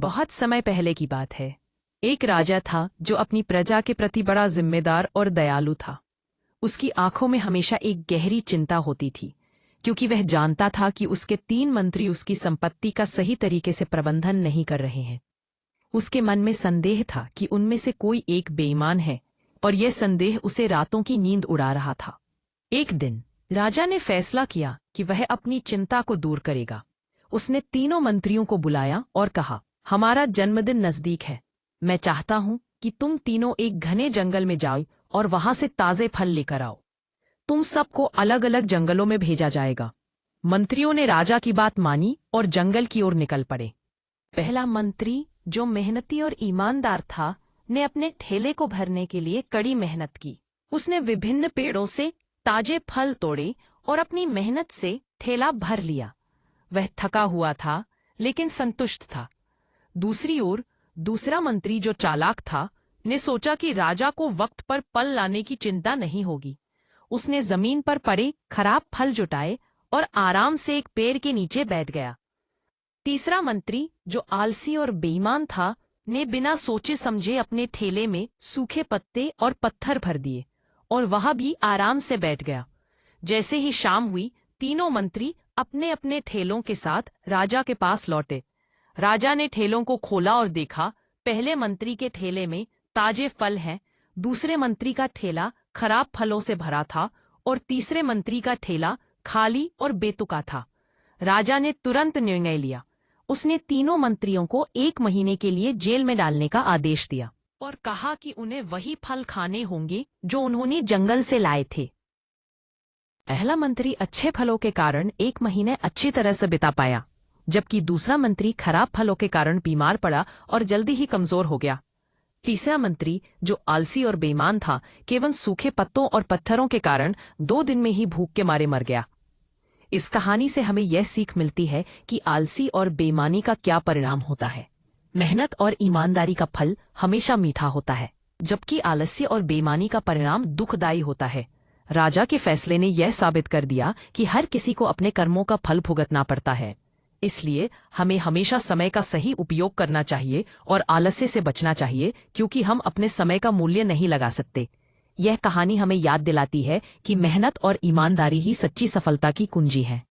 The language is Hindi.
बहुत समय पहले की बात है। एक राजा था जो अपनी प्रजा के प्रति बड़ा जिम्मेदार और दयालु था। उसकी आंखों में हमेशा एक गहरी चिंता होती थी, क्योंकि वह जानता था कि उसके 3 मंत्री उसकी संपत्ति का सही तरीके से प्रबंधन नहीं कर रहे हैं। उसके मन में संदेह था कि उनमें से कोई एक बेईमान है, और यह संदेह उसे रातों की नींद उड़ा रहा था। एक दिन राजा ने फैसला किया कि वह अपनी चिंता को दूर करेगा। उसने तीनों मंत्रियों को बुलाया और कहा, हमारा जन्मदिन नजदीक है। मैं चाहता हूं कि तुम तीनों एक घने जंगल में जाओ और वहां से ताजे फल लेकर आओ। तुम सबको अलग अलग जंगलों में भेजा जाएगा। मंत्रियों ने राजा की बात मानी और जंगल की ओर निकल पड़े। पहला मंत्री, जो मेहनती और ईमानदार था, ने अपने ठेले को भरने के लिए कड़ी मेहनत की। उसने विभिन्न पेड़ों से ताजे फल तोड़े और अपनी मेहनत से ठेला भर लिया। वह थका हुआ था, लेकिन संतुष्ट था। दूसरी ओर दूसरा मंत्री, जो चालाक था, ने सोचा कि राजा को वक्त पर फल लाने की चिंता नहीं होगी। उसने जमीन पर पड़े खराब फल जुटाए और आराम से एक पेड़ के नीचे बैठ गया। तीसरा मंत्री, जो आलसी और बेईमान था, ने बिना सोचे समझे अपने ठेले में सूखे पत्ते और पत्थर भर दिए और वहां भी आराम से बैठ गया। जैसे ही शाम हुई, तीनों मंत्री अपने अपने ठेलों के साथ राजा के पास लौटे। राजा ने ठेलों को खोला और देखा, पहले मंत्री के ठेले में ताजे फल हैं, दूसरे मंत्री का ठेला खराब फलों से भरा था और तीसरे मंत्री का ठेला खाली और बेतुका था। राजा ने तुरंत निर्णय लिया। उसने तीनों मंत्रियों को 1 महीने के लिए जेल में डालने का आदेश दिया और कहा कि उन्हें वही फल खाने होंगे जो उन्होंने जंगल से लाए थे। पहला मंत्री अच्छे फलों के कारण 1 महीने अच्छी तरह से बिता पाया, जबकि दूसरा मंत्री खराब फलों के कारण बीमार पड़ा और जल्दी ही कमजोर हो गया। तीसरा मंत्री, जो आलसी और बेईमान था, केवल सूखे पत्तों और पत्थरों के कारण 2 दिन में ही भूख के मारे मर गया। इस कहानी से हमें यह सीख मिलती है कि आलसी और बेईमानी का क्या परिणाम होता है। मेहनत और ईमानदारी का फल हमेशा मीठा होता है, जबकि आलस्य और बेईमानी का परिणाम दुखदायी होता है। राजा के फैसले ने यह साबित कर दिया कि हर किसी को अपने कर्मों का फल भुगतना पड़ता है। इसलिए हमें हमेशा समय का सही उपयोग करना चाहिए और आलस्य से बचना चाहिए, क्योंकि हम अपने समय का मूल्य नहीं लगा सकते। यह कहानी हमें याद दिलाती है कि मेहनत और ईमानदारी ही सच्ची सफलता की कुंजी है।